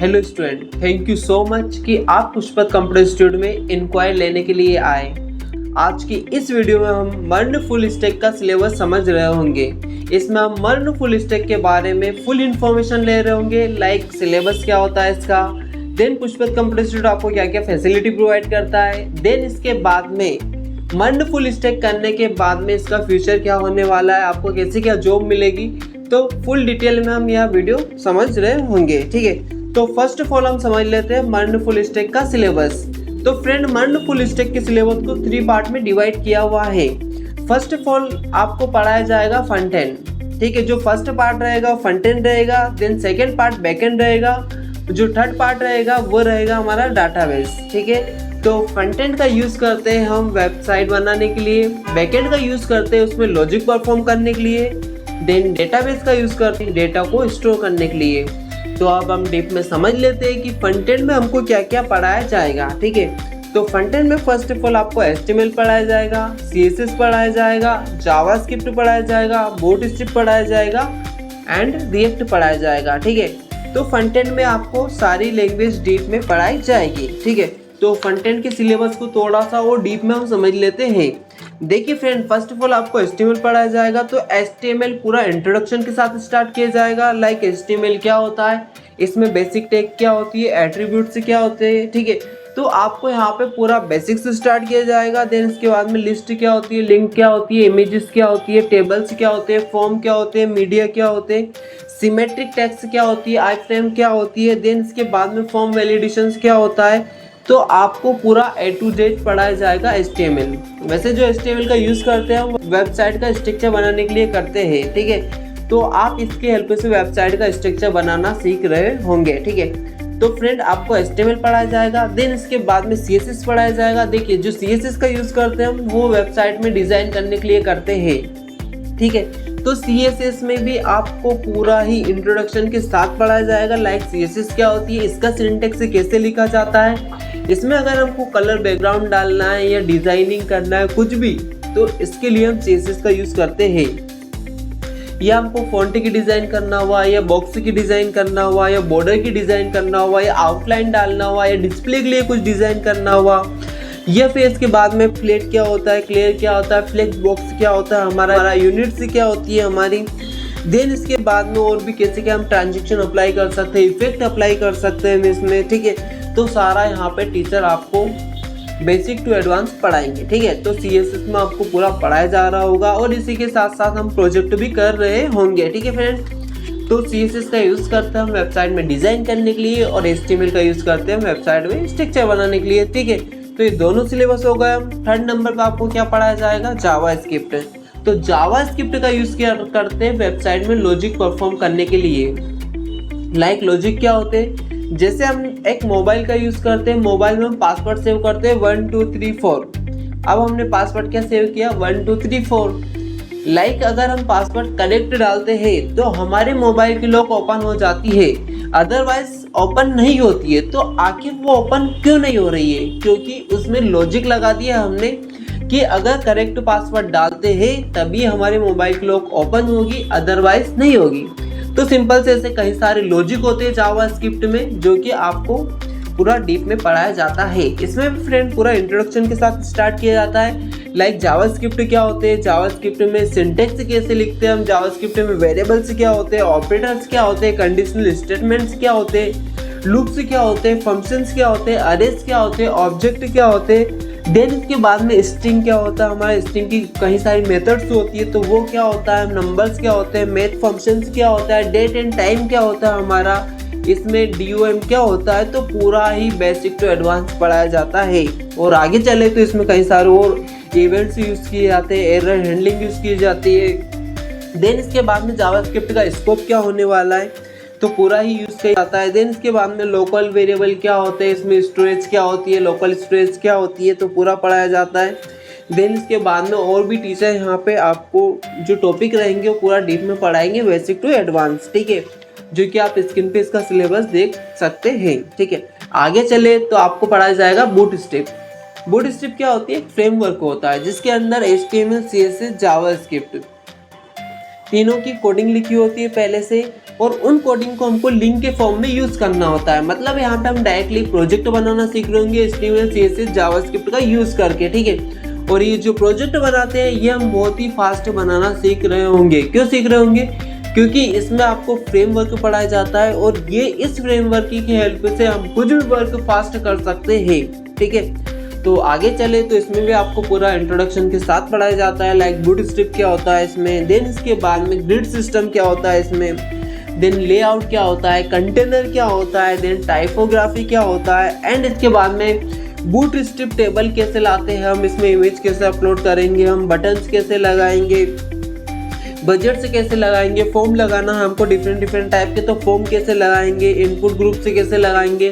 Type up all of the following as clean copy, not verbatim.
Hello student, thank you so much कि आप Pushpak computer institute में इंक्वायरी लेने के लिए आए। आज की इस वीडियो में हम मर्न फुल स्टैक का सिलेबस समझ रहे होंगे। इसमें हम मर्न फुल स्टैक के बारे में फुल इन्फॉर्मेशन ले रहे होंगे, लाइक सिलेबस क्या होता है इसका, देन पुष्पक कंप्यूटर इंस्टीट्यूट आपको क्या क्या फैसिलिटी प्रोवाइड करता है, देन इसके बाद में मर्न फुल स्टैक करने के बाद में इसका फ्यूचर क्या होने वाला है, आपको कैसे क्या जॉब मिलेगी। तो फुल डिटेल में हम यह वीडियो समझ रहे होंगे। ठीक है, तो फर्स्ट ऑफ ऑल हम समझ लेते हैं मर्न फुल स्टैक का सिलेबस। तो फ्रेंड, मर्न फुल स्टैक के सिलेबस को 3 पार्ट में डिवाइड किया हुआ है। फर्स्ट ऑफ ऑल आपको पढ़ाया जाएगा फ्रंट एंड। ठीक है, जो फर्स्ट पार्ट रहेगा फ्रंट एंड रहेगा, then second part back end रहेगा, जो थर्ड पार्ट रहेगा वो रहेगा हमारा डाटाबेस। ठीक है, तो फ्रंट एंड का यूज़ करते हैं हम वेबसाइट बनाने के लिए, बैक एंड का यूज़ करते हैं उसमें लॉजिक परफॉर्म करने के लिए, देन डेटाबेस का यूज़ करते हैं डेटा को स्टोर करने के लिए। तो अब हम डीप में समझ लेते हैं कि फ्रंट एंड में हमको क्या क्या पढ़ाया जाएगा। ठीक है, तो फ्रंट एंड में फर्स्ट ऑफ ऑल आपको HTML पढ़ाया जाएगा, CSS पढ़ाया जाएगा, जावास्क्रिप्ट पढ़ाया जाएगा, बूटस्ट्रैप पढ़ाया जाएगा एंड रिएक्ट पढ़ाया जाएगा। ठीक है, तो फ्रंट एंड में आपको सारी लैंग्वेज डीप में पढ़ाई जाएगी। ठीक है, तो फ्रंट एंड के सिलेबस को थोड़ा सा और डीप में हम समझ लेते हैं। देखिए फ्रेंड, फर्स्ट ऑफ ऑल आपको HTML पढ़ाया जाएगा। तो HTML पूरा इंट्रोडक्शन के साथ स्टार्ट किया जाएगा, लाइक HTML क्या होता है, इसमें बेसिक टैग क्या होती है, एट्रीब्यूट्स क्या होते हैं। ठीक है, तो आपको यहाँ पे पूरा बेसिक से स्टार्ट किया जाएगा। देन इसके बाद में लिस्ट क्या होती है, लिंक क्या होती है, इमेजेस क्या होती है, टेबल्स क्या होते हैं, फॉर्म क्या होते हैं, मीडिया क्या होते हैं, सिमेट्रिक टेक्स्ट क्या होती है, आई फ्रेम क्या होती है, देन इसके बाद में फॉर्म वैलिडेशंस क्या होता है। तो आपको पूरा A to Z पढ़ाया जाएगा HTML। वैसे जो HTML का यूज़ करते हैं वो वेबसाइट का स्ट्रक्चर बनाने के लिए करते हैं। ठीक है, तो आप इसके हेल्प से वेबसाइट का स्ट्रक्चर बनाना सीख रहे होंगे। ठीक है, तो फ्रेंड आपको HTML पढ़ाया जाएगा, देन इसके बाद में CSS पढ़ाया जाएगा। देखिए, जो CSS का यूज़ करते हैं हम वो वेबसाइट में डिज़ाइन करने के लिए करते हैं। ठीक है, तो CSS में भी आपको पूरा ही इंट्रोडक्शन के साथ पढ़ाया जाएगा, लाइक CSS क्या होती है, इसका सिंटैक्स कैसे लिखा जाता है, इसमें अगर हमको कलर बैकग्राउंड डालना है या डिजाइनिंग करना है कुछ भी, तो इसके लिए हम CSS का यूज़ करते हैं। या हमको फॉन्ट की डिज़ाइन करना हुआ, या बॉक्स की डिज़ाइन करना हुआ, या बॉर्डर की डिज़ाइन करना हुआ, या आउटलाइन डालना हुआ, या डिस्प्ले के लिए कुछ डिज़ाइन करना हुआ, या फिर इसके बाद में फ्लैट क्या होता है, क्लियर क्या होता है, फ्लेक्स बॉक्स क्या होता है, हमारा यूनिट्स क्या होती है हमारी। देन इसके बाद में और भी कैसे क्या हम ट्रांजेक्शन अप्लाई कर सकते हैं, इफेक्ट अप्लाई कर सकते हैं इसमें। ठीक है, तो सारा यहाँ पे टीचर आपको बेसिक टू एडवांस पढ़ाएंगे। ठीक है, तो CSS में आपको पूरा पढ़ाया जा रहा होगा और इसी के साथ साथ हम प्रोजेक्ट भी कर रहे होंगे। ठीक है फ्रेंड्स, तो CSS का यूज़ करते हैं हम वेबसाइट में डिज़ाइन करने के लिए और HTML का यूज़ करते हैं हम वेबसाइट में स्ट्रक्चर बनाने के लिए। ठीक है, तो ये दोनों सिलेबस हो गए। थर्ड नंबर पर आपको क्या पढ़ाया जाएगा, जावास्क्रिप्ट। तो जावास्क्रिप्ट का यूज़ क्या करते हैं वेबसाइट में लॉजिक परफॉर्म करने के लिए। लाइक लॉजिक क्या होते हैं, जैसे हम एक मोबाइल का यूज़ करते हैं, मोबाइल में हम पासवर्ड सेव करते हैं 1 2 3 4। अब हमने पासवर्ड क्या सेव किया, 1 2 3 4। लाइक अगर हम पासवर्ड करेक्ट डालते हैं तो हमारे मोबाइल की लॉक ओपन हो जाती है, अदरवाइज ओपन नहीं होती है। तो आखिर वो ओपन क्यों नहीं हो रही है, क्योंकि उसमें लॉजिक लगा दिया हमने कि अगर करेक्ट पासवर्ड डालते हैं तभी हमारे मोबाइल की लॉक ओपन होगी, अदरवाइज नहीं होगी। तो सिंपल से ऐसे कई सारे लॉजिक होते हैं जावास्क्रिप्ट में, जो कि आपको पूरा डीप में पढ़ाया जाता है। इसमें फ्रेंड पूरा इंट्रोडक्शन के साथ स्टार्ट किया जाता है, लाइक जावास्क्रिप्ट क्या होते हैं, जावास्क्रिप्ट में सिंटैक्स कैसे लिखते हैं हम, जावास्क्रिप्ट में वेरिएबल्स क्या होते हैं, ऑपरेटर्स क्या होते हैं, कंडीशनल स्टेटमेंट्स क्या होते हैं, लूप्स क्या होते हैं, फंक्शंस क्या होते हैं, अरेज क्या होते हैं, ऑब्जेक्ट क्या होते हैं। देन इसके बाद में स्ट्रिंग क्या होता है, हमारे स्ट्रिंग की कई सारी मेथड्स होती है, तो वो क्या होता है, नंबर्स क्या होते हैं, मैथ फंक्शंस क्या होता है, डेट एंड टाइम क्या होता है हमारा, इसमें DOM क्या होता है। तो पूरा ही बेसिक टू एडवांस पढ़ाया जाता है। और आगे चले तो इसमें कई सारे और इवेंट्स यूज़ किए जाते हैं, एरर हैंडलिंग यूज़ की जाती है। देन इसके बाद में जावास्क्रिप्ट का स्कोप क्या होने वाला है, तो पूरा ही यूज़ किया जाता है। देन इसके बाद में लोकल वेरिएबल क्या होते हैं, इसमें स्टोरेज क्या होती है, लोकल स्टोरेज क्या होती है, तो पूरा पढ़ाया जाता है। देन इसके बाद में और भी टीचर यहाँ पे आपको जो टॉपिक रहेंगे वो पूरा डीप में पढ़ाएंगे, बेसिक टू एडवांस। ठीक है, जो कि आप स्क्रीन पे इसका सिलेबस देख सकते हैं। ठीक है, आगे चले तो आपको पढ़ाया जाएगा बूटस्ट्रैप। बूटस्ट्रैप क्या होती है, एक फ्रेमवर्क होता है जिसके अंदर HTML, CSS, जावास्क्रिप्ट तीनों की कोडिंग लिखी होती है पहले से। और उन कोडिंग को हमको लिंक के फॉर्म में यूज करना होता है। मतलब यहाँ पे हम डायरेक्टली प्रोजेक्ट बनाना सीख रहे होंगे HTML CSS जावास्क्रिप्ट का यूज करके, ठीक है। और ये जो प्रोजेक्ट बनाते हैं ये हम बहुत ही फास्ट बनाना सीख रहे होंगे। क्यों सीख रहे होंगे? क्योंकि इसमें आपको फ्रेमवर्क पढ़ाया जाता है और ये इस फ्रेमवर्क की हेल्प से हम कुछ भी वर्क फास्ट कर सकते हैं, ठीक है। तो आगे चले तो इसमें भी आपको पूरा इंट्रोडक्शन के साथ पढ़ाया जाता है, लाइक बूटस्ट्रैप क्या होता है इसमें, देन इसके बाद में ग्रिड सिस्टम क्या होता है इसमें, देन लेआउट क्या होता है, कंटेनर क्या होता है, देन टाइपोग्राफी क्या होता है, एंड इसके बाद में बूटस्ट्रैप टेबल कैसे लाते हैं हम, इसमें इमेज कैसे अपलोड करेंगे हम, बटन्स कैसे लगाएंगे, बजट से कैसे लगाएंगे, फॉर्म लगाना है हमको डिफरेंट टाइप के, तो फॉर्म कैसे लगाएंगे, इनपुट ग्रुप से कैसे लगाएंगे,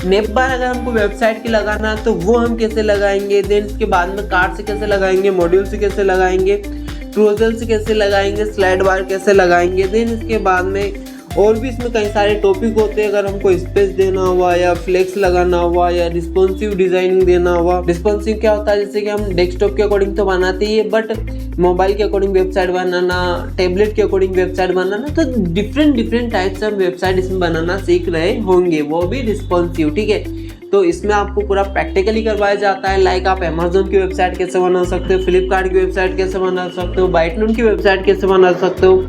नेप बार अगर हमको वेबसाइट की लगाना है तो वो हम कैसे लगाएंगे, देन इसके बाद में कार्ड से कैसे लगाएंगे, मॉड्यूल से कैसे लगाएंगे, क्लोजर से कैसे लगाएंगे, स्लाइड बार कैसे लगाएंगे, देन इसके बाद में और भी इसमें कई सारे टॉपिक होते हैं। अगर हमको स्पेस देना हुआ या फ्लेक्स लगाना हुआ या रिस्पॉन्सिव डिजाइनिंग देना हुआ। रिस्पॉन्सिव क्या होता है? जैसे कि हम डेस्कटॉप के अकॉर्डिंग तो बनाते ही है, बट मोबाइल के अकॉर्डिंग वेबसाइट बनाना, टैबलेट के अकॉर्डिंग वेबसाइट बनाना, तो डिफरेंट टाइप से हम वेबसाइट इसमें बनाना सीख रहे होंगे, वो भी रिस्पॉन्सिव, ठीक है। तो इसमें आपको पूरा प्रैक्टिकली करवाया जाता है, लाइक आप अमेजोन की वेबसाइट कैसे बना सकते हो, फ्लिपकार्ट की वेबसाइट कैसे बना सकते हो, बाइटनून की वेबसाइट कैसे बना सकते हो,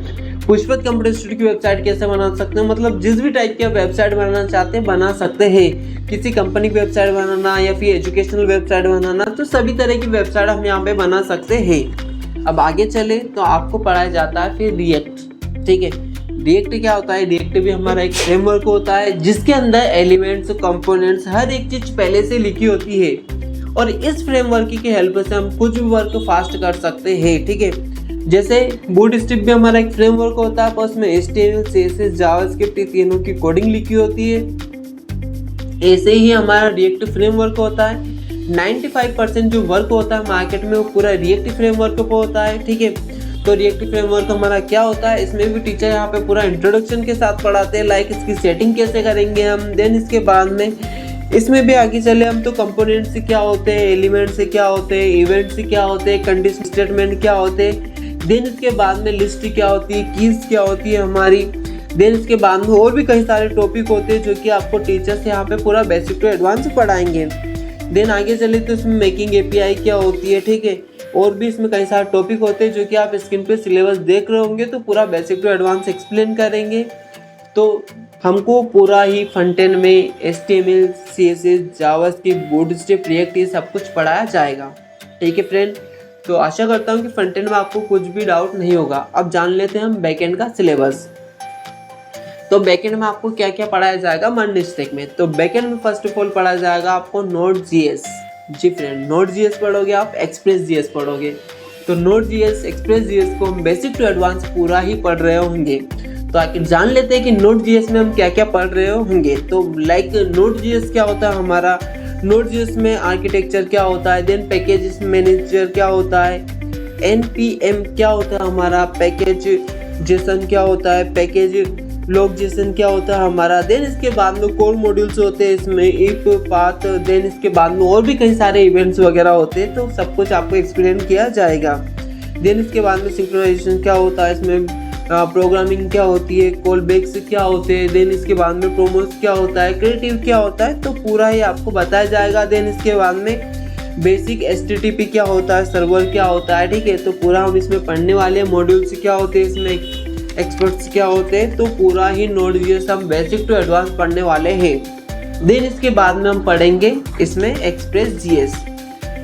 पुष्पत कंप्यूटर इंस्टीट्यूट की वेबसाइट कैसे बना सकते हो। मतलब जिस भी टाइप की आप वेबसाइट बनाना चाहते हैं बना सकते हैं। किसी कंपनी की वेबसाइट बनाना या फिर एजुकेशनल वेबसाइट बनाना, तो सभी तरह की वेबसाइट हम यहाँ पे बना सकते हैं। अब आगे चले तो आपको पढ़ाया जाता है फिर रिएक्ट, ठीक है। रिएक्ट क्या होता है? रिएक्ट भी हमारा एक फ्रेमवर्क होता है जिसके अंदर एलिमेंट्स, कंपोनेंट्स, हर एक चीज पहले से लिखी होती है और इस फ्रेमवर्क की हेल्प से हम कुछ भी वर्क फास्ट कर सकते हैं, ठीक है। जैसे बूटस्ट्रैप भी हमारा एक फ्रेमवर्क होता है, उसमें HTML CSS जावास्क्रिप्ट तीनों की कोडिंग लिखी होती है। ऐसे ही हमारा रिएक्ट फ्रेमवर्क होता है। 95% जो वर्क होता है मार्केट में वो पूरा रिएक्ट फ्रेमवर्क पे होता है, ठीक है। तो रिएक्ट फ्रेमवर्क हमारा क्या होता है, इसमें भी टीचर यहाँ पे पूरा इंट्रोडक्शन के साथ पढ़ाते हैं, लाइक इसकी सेटिंग कैसे करेंगे हम, देन इसके बाद में इसमें भी आगे चले हम तो कंपोनेंट से क्या होते हैं, एलिमेंट से क्या होते हैं, इवेंट से क्या होते हैं, कंडीशन स्टेटमेंट क्या होते हैं, देन इसके बाद में लिस्ट क्या होती है, कीज क्या होती है हमारी, देन इसके बाद में और भी कई सारे टॉपिक होते हैं जो कि आपको टीचर्स यहाँ पे पूरा बेसिक टू एडवांस पढ़ाएंगे। देन आगे चले तो इसमें मेकिंग API क्या होती है, ठीक है। और भी इसमें कई सारे टॉपिक होते हैं जो कि आप स्क्रीन पे सिलेबस देख रहे होंगे, तो पूरा बेसिक टू एडवांस एक्सप्लेन करेंगे। तो हमको पूरा ही फ्रंट एंड में HTML CSS JavaScript bootstrap react ये सब कुछ पढ़ाया जाएगा, ठीक है फ्रेंड। तो आशा करता हूँ कि फ्रंट एंड में आपको कुछ भी डाउट नहीं होगा। अब जान लेते हैं हम बैक एंड का सिलेबस। तो बैक एंड में आपको क्या क्या पढ़ाया जाएगा मर्न स्टैक में। तो बैक एंड में फर्स्ट ऑफ ऑल पढ़ाया जाएगा आपको Node.js। जी फ्रेंड, Node.js पढ़ोगे आप, Express.js पढ़ोगे। तो Node.js, Express.js को हम बेसिक टू एडवांस पूरा ही पढ़ रहे होंगे। तो आखिर जान लेते हैं कि Node.js में हम क्या क्या पढ़ रहे होंगे। तो लाइक Node.js क्या होता है हमारा, Node.js में आर्किटेक्चर क्या होता है, देन पैकेज मैनेजर क्या होता है, npm क्या होता है हमारा, पैकेज जेसन क्या होता है, पैकेज लॉग जेसन क्या होता है हमारा, देन इसके बाद में कोर मॉड्यूल्स होते हैं इसमें, इफ पाथ, देन इसके बाद में और भी कई सारे इवेंट्स वगैरह होते हैं। तो सब कुछ आपको एक्सप्लेन किया जाएगा। देन इसके बाद में सिंक्रोनाइजेशन क्या होता है इसमें, प्रोग्रामिंग क्या होती है, कॉल बैक्स क्या होते हैं, देन इसके बाद में प्रोमोस क्या होता है, क्रिएटिव क्या होता है, तो पूरा ही आपको बताया जाएगा। देन इसके बाद में बेसिक HTTP क्या होता है, सर्वर क्या होता है, ठीक है। तो पूरा हम इसमें पढ़ने वाले हैं। मॉड्यूल्स क्या होते हैं इसमें, एक्सपर्ट्स क्या होते हैं, तो पूरा ही Node.js हम बेसिक टू एडवांस पढ़ने वाले हैं। देन इसके बाद में हम पढ़ेंगे इसमें Express.js।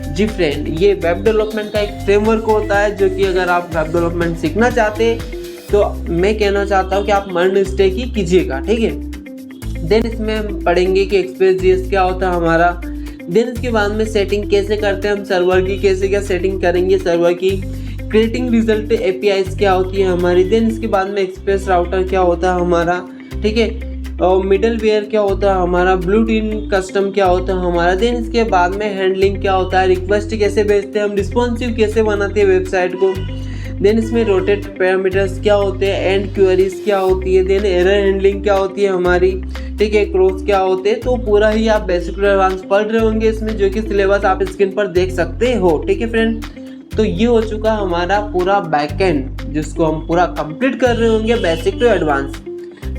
जी फ्रेंड, ये वेब डेवलपमेंट का एक फ्रेमवर्क होता है जो कि अगर आप वेब डेवलपमेंट सीखना चाहते हैं तो मैं कहना चाहता हूँ कि आप मर्न स्टैक ही कीजिएगा, ठीक है। देन इसमें हम पढ़ेंगे कि Express.js क्या होता है हमारा। देन इसके बाद में सेटिंग कैसे करते हैं हम सर्वर की, कैसे क्या सेटिंग करेंगे सर्वर की, क्रिएटिंग रिजल्ट APIs क्या होती है हमारी। देन इसके बाद में एक्सप्रेस राउटर क्या होता है हमारा, ठीक है। और मिडल वेयर क्या होता है हमारा, ब्लूटिन कस्टम क्या होता है हमारा। देन इसके बाद में हैंडलिंग क्या होता है, रिक्वेस्ट कैसे भेजते हैं हम, रिस्पॉन्सिव कैसे बनाते हैं वेबसाइट को। देन इसमें रोटेट पैरामीटर्स क्या होते हैं, एंड क्वेरीज क्या होती है, देन एरर हैंडलिंग क्या होती है हमारी, ठीक है, क्रॉस क्या होते हैं। तो पूरा ही आप बेसिक टू एडवांस पढ़ रहे होंगे इसमें, जो कि सिलेबस आप स्क्रीन पर देख सकते हो, ठीक है फ्रेंड। तो ये हो चुका हमारा पूरा बैकएंड जिसको हम पूरा कंप्लीट कर रहे होंगे बेसिक टू एडवांस।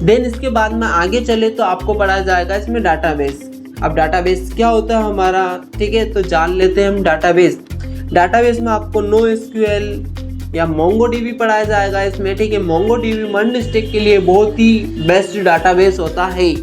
देन इसके बाद में आगे चले तो आपको पढ़ाया जाएगा इसमें डाटाबेस। अब डाटाबेस क्या होता है हमारा, ठीक है, तो जान लेते हैं हम डाटाबेस। डाटाबेस में आपको NoSQL या MongoDB पढ़ाया जाएगा इसमें, ठीक है। MongoDB मर्नस्टिक के लिए बहुत ही बेस्ट डाटाबेस होता है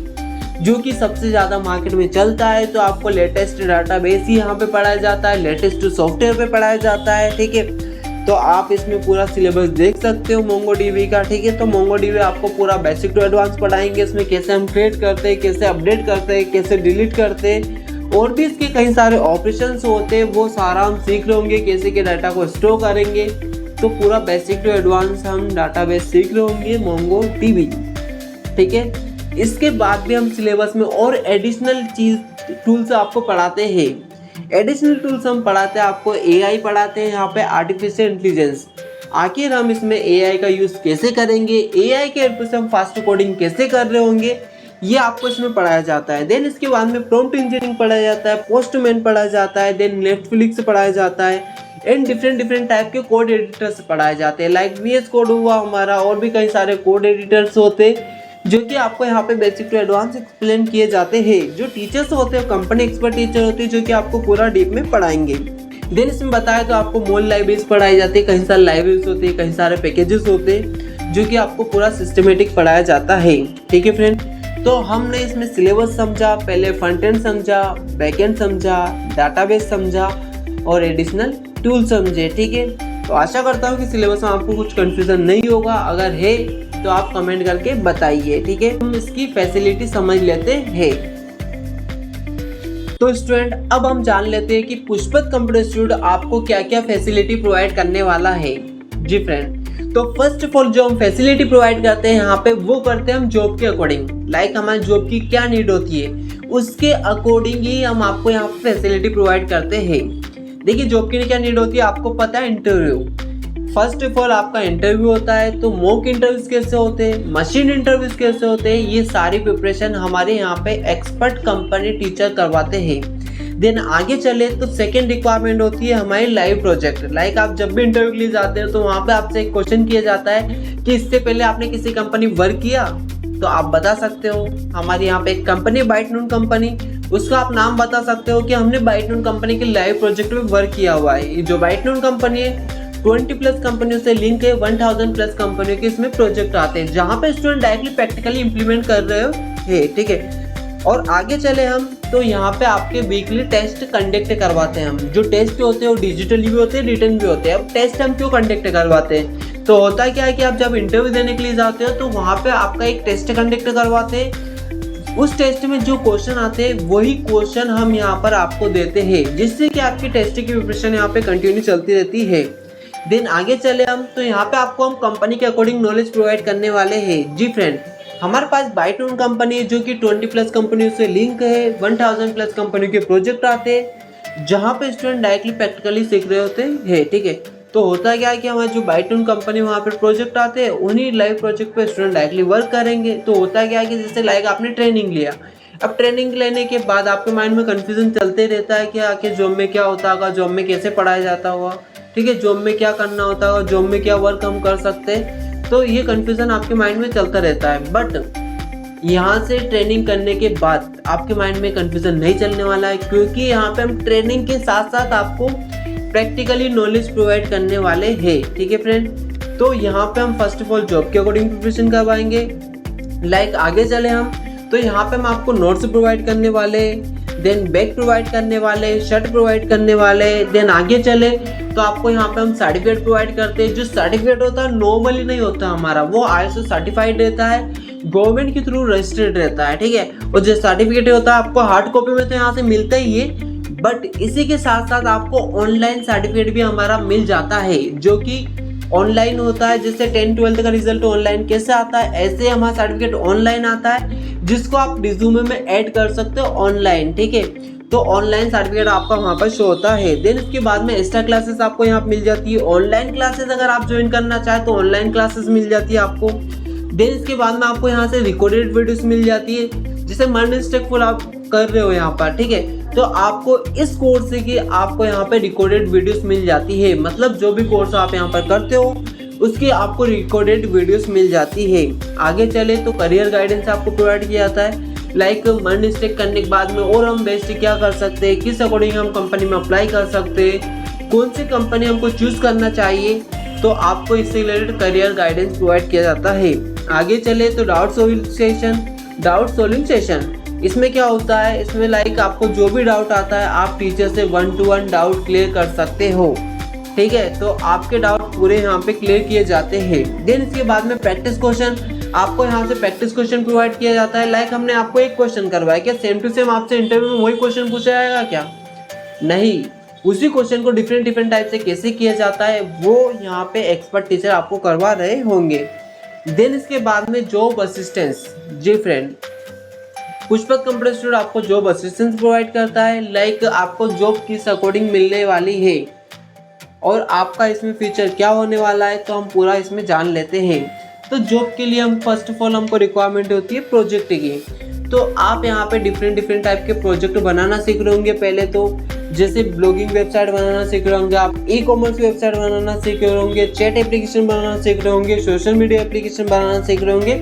जो कि सबसे ज़्यादा मार्केट में चलता है। तो आपको लेटेस्ट डाटाबेस ही यहाँ पे पढ़ाया जाता है, लेटेस्ट सॉफ्टवेयर पे पढ़ाया जाता है, ठीक है। तो आप इसमें पूरा सिलेबस देख सकते हो MongoDB का, ठीक है। तो MongoDB आपको पूरा बेसिक टू एडवांस पढ़ाएंगे, इसमें कैसे हम क्रिएट करते हैं, कैसे अपडेट करते हैं, कैसे डिलीट करते हैं, और भी इसके कई सारे ऑपरेशंस होते हैं, वो सारा हम सीख रहे होंगे, कैसे के डाटा को स्टोर करेंगे। तो पूरा बेसिक टू एडवांस हम डाटाबेस सीख रहे होंगे MongoDB, ठीक है। इसके बाद भी हम सिलेबस में और एडिशनल टूल्स आपको पढ़ाते हैं। एडिशनल टूल्स हम पढ़ाते हैं आपको AI पढ़ाते हैं यहाँ पे, आर्टिफिशियल इंटेलिजेंस। आखिर हम इसमें AI का यूज़ कैसे करेंगे, AI के हेल्प से हम फास्ट कोडिंग कैसे कर रहे होंगे, ये आपको इसमें पढ़ाया जाता है। देन इसके बाद में प्रॉम्प्ट इंजीनियरिंग पढ़ाया जाता है, पोस्टमैन पढ़ाया जाता है, देन नेटफ्लिक्स पढ़ाया जाता है, एंड डिफरेंट टाइप के कोड एडिटर्स पढ़ाए जाते हैं, लाइक VS कोड हुआ हमारा, और भी कई सारे कोड एडिटर्स होते हैं जो कि आपको यहाँ पे बेसिक टू एडवांस एक्सप्लेन किए जाते हैं। जो टीचर्स होते हैं कंपनी एक्सपर्ट टीचर होते हैं जो कि आपको पूरा डीप में पढ़ाएंगे। देन इसमें बताया तो आपको मोल लाइब्रेरीज पढ़ाई जाती है, कई सारे लाइब्रेरीज होती है, कई सारे पैकेजेस होते हैं जो कि आपको पूरा सिस्टमेटिक पढ़ाया जाता है, ठीक है फ्रेंड। तो हमने इसमें सिलेबस समझा, पहले फ्रंट एंड समझा, बैक एंड समझा, डाटाबेस समझा और एडिशनल टूल समझे, ठीक है। तो आशा करता हूँ कि सिलेबस में आपको कुछ कंफ्यूजन नहीं होगा, अगर है तो आप कमेंट करके बताइए, ठीक है। हम इसकी फैसिलिटी समझ लेते हैं। तो स्टूडेंट अब हम जान लेते हैं कि पुष्पक कंप्यूटर इंस्टीट्यूट आपको क्या क्या फैसिलिटी प्रोवाइड करने वाला है। जी फ्रेंड, तो फर्स्ट ऑफ ऑल जो हम फैसिलिटी प्रोवाइड करते हैं यहाँ पे वो करते हैं हम जॉब के अकॉर्डिंग, लाइक हमारी जॉब की क्या नीड होती है उसके अकॉर्डिंग ही हम आपको यहाँ पे फैसिलिटी प्रोवाइड करते हैं। देखिए जॉब की क्या नीड होती है, आपको पता है इंटरव्यू, फर्स्ट ऑफ ऑल आपका इंटरव्यू होता है, तो मॉक इंटरव्यूज कैसे होते हैं, मशीन इंटरव्यूज कैसे होते हैं, ये सारी प्रिपरेशन हमारे यहाँ पे एक्सपर्ट कंपनी टीचर करवाते हैं। देन आगे चले तो सेकेंड रिक्वायरमेंट होती है हमारी लाइव प्रोजेक्ट। लाइक आप जब भी इंटरव्यू के लिए जाते हो तो वहाँ पे आपसे एक क्वेश्चन किया जाता है कि इससे पहले आपने किसी कंपनी वर्क किया, तो आप बता सकते हो हमारे यहाँ पे एक कंपनी बाइटनून कंपनी, उसका आप नाम बता सकते हो कि हमने बाइटनून कंपनी के लाइव प्रोजेक्ट में वर्क किया हुआ है। जो बाइटनून कंपनी है 20+ कंपनियों से लिंक है, 1000+ कंपनियों के इसमें प्रोजेक्ट आते हैं जहाँ पे स्टूडेंट डायरेक्टली प्रैक्टिकली इंप्लीमेंट कर रहे हो है, ठीक है। और आगे चले हम तो यहाँ पे आपके वीकली टेस्ट कंडक्ट करवाते हैं हम। जो टेस्ट होते हैं वो डिजिटली भी होते हैं, रिटर्न भी होते हैं। अब टेस्ट हम क्यों कंडक्ट करवाते हैं, तो होता क्या है कि आप जब इंटरव्यू देने के लिए जाते हो तो वहाँ पे आपका एक टेस्ट कंडक्ट करवाते हैं। उस टेस्ट में जो क्वेश्चन आते हैं वही क्वेश्चन हम यहाँ पर आपको देते हैं, जिससे कि आपकी टेस्ट की प्रिपरेशन यहाँ पे कंटिन्यू चलती रहती है। देन आगे चले हम तो यहाँ पे आपको हम कंपनी के अकॉर्डिंग नॉलेज प्रोवाइड करने वाले हैं। जी फ्रेंड, हमारे पास बाइटनून कंपनी है जो कि 20+ कंपनियों से लिंक है, 1000+ कंपनियों के प्रोजेक्ट आते हैं जहाँ पे स्टूडेंट डायरेक्टली प्रैक्टिकली सीख रहे होते हैं, ठीक है। तो होता क्या है कि हमारी जो बाइटनून कंपनी वहाँ पे प्रोजेक्ट आते हैं, उन्हीं लाइव प्रोजेक्ट पे स्टूडेंट डायरेक्टली वर्क करेंगे। तो होता क्या है कि जैसे लाइक आपने ट्रेनिंग लिया, अब ट्रेनिंग लेने के बाद आपके माइंड में कन्फ्यूजन चलते रहता है कि आखिर जॉब में क्या होता होगा, जॉब में कैसे पढ़ाया जाता होगा, ठीक है, जॉब में क्या करना होता है, जॉब में क्या वर्क हम कर सकते हैं। तो ये कंफ्यूजन आपके माइंड में चलता रहता है। बट यहाँ से ट्रेनिंग करने के बाद आपके माइंड में कंफ्यूजन नहीं चलने वाला है, क्योंकि यहाँ पे हम ट्रेनिंग के साथ साथ आपको प्रैक्टिकली नॉलेज प्रोवाइड करने वाले हैं, ठीक है फ्रेंड। तो यहाँ पे हम फर्स्ट ऑफ ऑल जॉब के अकॉर्डिंग प्रिपरेशन करवाएंगे। लाइक आगे चले हम तो यहाँ पे हम आपको नोट्स प्रोवाइड करने वाले, देन बैग प्रोवाइड करने वाले, शर्ट प्रोवाइड करने वाले। देन आगे चले तो आपको यहाँ पे हम सर्टिफिकेट प्रोवाइड करते हैं। जो सर्टिफिकेट होता है नॉर्मली नहीं होता हमारा, वो ISO सर्टिफाइड रहता है, गवर्नमेंट के थ्रू रजिस्टर्ड रहता है, ठीक है। और जो सर्टिफिकेट होता है आपको हार्ड कॉपी में तो यहाँ से मिलता ही है, बट इसी के साथ साथ आपको ऑनलाइन सर्टिफिकेट भी हमारा मिल जाता है जो कि ऑनलाइन होता है। जैसे 10-12 का रिजल्ट ऑनलाइन कैसे आता है, ऐसे हमारा सर्टिफिकेट ऑनलाइन आता है जिसको आप रिज्यूमे में ऐड कर सकते हो ऑनलाइन, ठीक है। तो ऑनलाइन सर्टिफिकेट आपका वहाँ पर शो होता है। देन उसके बाद में एक्स्ट्रा क्लासेस आपको यहाँ पर मिल जाती है। ऑनलाइन क्लासेस अगर आप ज्वाइन करना चाहें तो ऑनलाइन क्लासेस मिल जाती है आपको। देन इसके बाद में आपको यहाँ से रिकॉर्डेड वीडियोस मिल जाती है, जैसे मर्नस्टेकफुल आप कर रहे हो यहाँ पर, ठीक है। तो आपको इस कोर्स से कि आपको यहाँ पे रिकॉर्डेड वीडियोस मिल जाती है, मतलब जो भी कोर्स आप यहाँ पर करते हो उसकी आपको रिकॉर्डेड वीडियोस मिल जाती है। आगे चले तो करियर गाइडेंस आपको प्रोवाइड किया जाता है, लाइक मर्न स्टेक करने के बाद में और हम बेस्ट क्या कर सकते हैं, किस अकॉर्डिंग हम कंपनी में अप्लाई कर सकते हैं, कौन सी कंपनी हमको चूज करना चाहिए, तो आपको इससे रिलेटेड करियर गाइडेंस प्रोवाइड किया जाता है। आगे चले तो डाउट सॉल्विंग सेशन। इसमें क्या होता है, इसमें लाइक आपको जो भी डाउट आता है आप टीचर से 1-to-1 डाउट क्लियर कर सकते हो, ठीक है। तो आपके डाउट पूरे यहाँ पे क्लियर किए जाते हैं। देन इसके बाद में प्रैक्टिस क्वेश्चन, आपको यहाँ से प्रैक्टिस क्वेश्चन प्रोवाइड किया जाता है। लाइक हमने आपको एक क्वेश्चन करवाया, क्या सेम टू सेम आपसे इंटरव्यू में वही क्वेश्चन पूछा जाएगा क्या? नहीं, उसी क्वेश्चन को डिफरेंट टाइप से कैसे किया जाता है वो यहाँ पे एक्सपर्ट टीचर आपको करवा रहे होंगे। देन इसके बाद में जॉब असिस्टेंस। जी फ्रेंड, पुष्पक कंप्यूटर इंस्टीट्यूट आपको जॉब असिस्टेंस प्रोवाइड करता है, लाइक आपको जॉब किस अकॉर्डिंग मिलने वाली है और आपका इसमें फ्यूचर क्या होने वाला है, तो हम पूरा इसमें जान लेते हैं। तो जॉब के लिए हम फर्स्ट ऑफ ऑल हमको रिक्वायरमेंट होती है प्रोजेक्ट की। तो आप यहाँ पे डिफरेंट टाइप के प्रोजेक्ट बनाना सीख रहे होंगे। पहले तो जैसे ब्लॉगिंग वेबसाइट बनाना सीख रहे होंगे, आप ई-कॉमर्स वेबसाइट बनाना सीख रहे होंगे, चैट एप्लीकेशन बनाना सीख रहे होंगे, सोशल मीडिया एप्लीकेशन बनाना सीख रहे होंगे।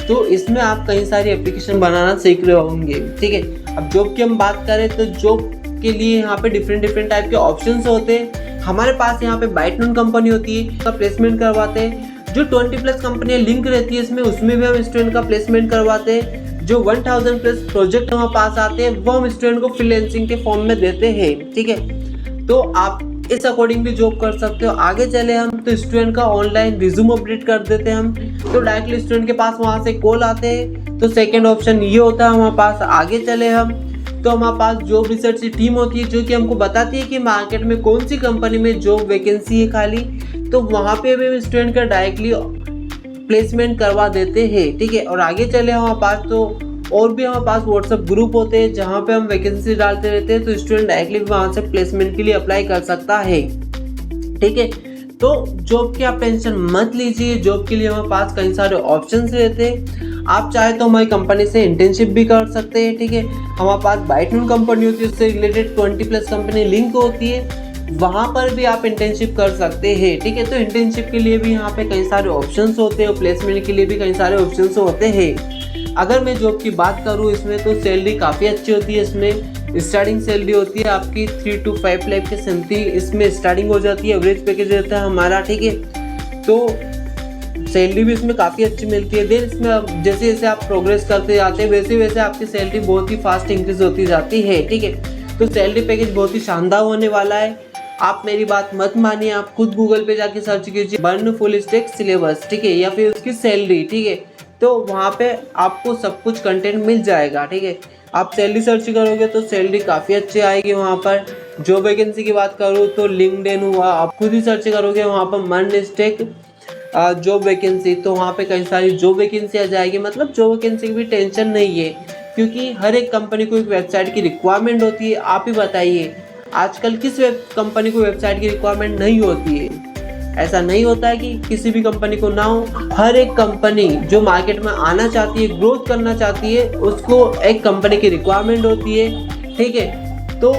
तो इसमें आप कई सारी एप्लीकेशन बनाना सीख रहे होंगे, ठीक है। अब जॉब की हम बात करें तो जॉब के लिए यहाँ पे डिफरेंट टाइप के ऑप्शंस होते हैं। हमारे पास यहाँ पे बाइटनून कंपनी होती है, उसका प्लेसमेंट करवाते हैं। जो 20+ कंपनियां लिंक रहती है इसमें, उसमें भी हम स्टूडेंट का प्लेसमेंट करवाते हैं। जो 1000+ प्रोजेक्ट हमारे पास आते हैं वो हम स्टूडेंट को फ्रीलांसिंग के फॉर्म में देते हैं, ठीक है। तो आप इस अकॉर्डिंग भी जॉब कर सकते हो। आगे चले हम तो स्टूडेंट का ऑनलाइन रिज्यूम अपडेट कर देते हैं हम, तो डायरेक्टली स्टूडेंट के पास वहाँ से कॉल आते हैं। तो सेकंड ऑप्शन ये होता है हमारे पास। आगे चले हम तो हमारे पास जॉब रिसर्च की टीम होती है जो कि हमको बताती है कि मार्केट में कौन सी कंपनी में जॉब वैकेंसी है खाली, तो वहाँ पे भी स्टूडेंट का डायरेक्टली प्लेसमेंट करवा देते हैं, ठीक है। और आगे चले हमारे पास तो और भी हमारे पास व्हाट्सएप ग्रुप होते हैं जहाँ पे हम वैकेंसी डालते रहते हैं, तो स्टूडेंट डायरेक्टली वहाँ से प्लेसमेंट के लिए अप्लाई कर सकता है, ठीक है। तो जॉब की आप टेंशन मत लीजिए, जॉब के लिए हमारे पास कई सारे ऑप्शंस रहते हैं। आप चाहे तो हमारी कंपनी से इंटर्नशिप भी कर सकते हैं, ठीक है। हमारे पास बाइटनून कंपनी होती है, उससे रिलेटेड 20+ कंपनी लिंक होती है, वहाँ पर भी आप इंटर्नशिप कर सकते हैं, ठीक है। तो इंटर्नशिप के लिए भी यहाँ पे कई सारे ऑप्शंस होते हैं और प्लेसमेंट के लिए भी कई सारे ऑप्शंस होते हैं। अगर मैं जॉब की बात करूँ इसमें तो सैलरी काफ़ी अच्छी होती है। इसमें स्टार्टिंग सैलरी होती है आपकी 3 to 5 लाख के समथिंग इसमें स्टार्टिंग हो जाती है। एवरेज पैकेज रहता है हमारा, ठीक है। तो सैलरी भी इसमें काफ़ी अच्छी मिलती है। देन इसमें जैसे जैसे आप प्रोग्रेस करते जाते हैं वैसे वैसे आपकी सैलरी बहुत ही फास्ट इंक्रीज होती जाती है, ठीक है। तो सैलरी पैकेज बहुत ही शानदार होने वाला है। आप मेरी बात मत मानिए, आप खुद गूगल पे जाके सर्च कीजिए मर्न फुल स्टैक सिलेबस, ठीक है, या फिर उसकी सैलरी, ठीक है। तो वहाँ पे आपको सब कुछ कंटेंट मिल जाएगा, ठीक है। आप सैलरी सर्च करोगे तो सैलरी काफ़ी अच्छी आएगी वहाँ पर। जॉब वैकेंसी की बात करूँ तो लिंक्डइन हुआ, आप खुद ही सर्च करोगे वहाँ पर मर्न स्टैक जॉब वैकेंसी, तो वहाँ पे कई सारी जॉब वैकेंसी आ जाएगी। मतलब जॉब वैकेंसी की भी टेंशन नहीं है, क्योंकि हर एक कंपनी को एक वेबसाइट की रिक्वायरमेंट होती है। आप ही बताइए आजकल किस कंपनी को वेबसाइट की रिक्वायरमेंट नहीं होती है? ऐसा नहीं होता है कि किसी भी कंपनी को ना हो। हर एक कंपनी जो मार्केट में आना चाहती है, ग्रोथ करना चाहती है, उसको एक कंपनी की रिक्वायरमेंट होती है, ठीक है। तो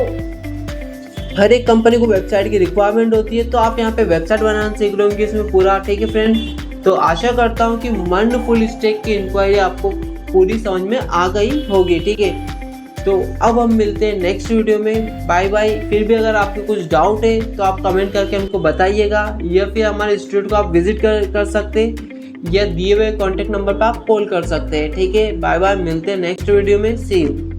हर एक कंपनी को वेबसाइट की रिक्वायरमेंट होती है। तो आप यहाँ पे वेबसाइट बनाना सीख रहे होंगे इसमें पूरा, ठीक है फ्रेंड। तो आशा करता हूँ कि मर्न फुल स्टैक की इंक्वायरी आपको पूरी समझ में आ गई होगी, ठीक है। तो अब हम मिलते हैं नेक्स्ट वीडियो में। Bye bye. फिर भी अगर आपको कुछ डाउट है तो आप कमेंट करके हमको बताइएगा, या फिर हमारे इंस्टीट्यूट को आप विजिट कर सकते हैं, या दिए हुए कॉन्टैक्ट नंबर पर आप कॉल कर सकते हैं, ठीक है। बाय बाय, मिलते हैं नेक्स्ट वीडियो में। सी यू।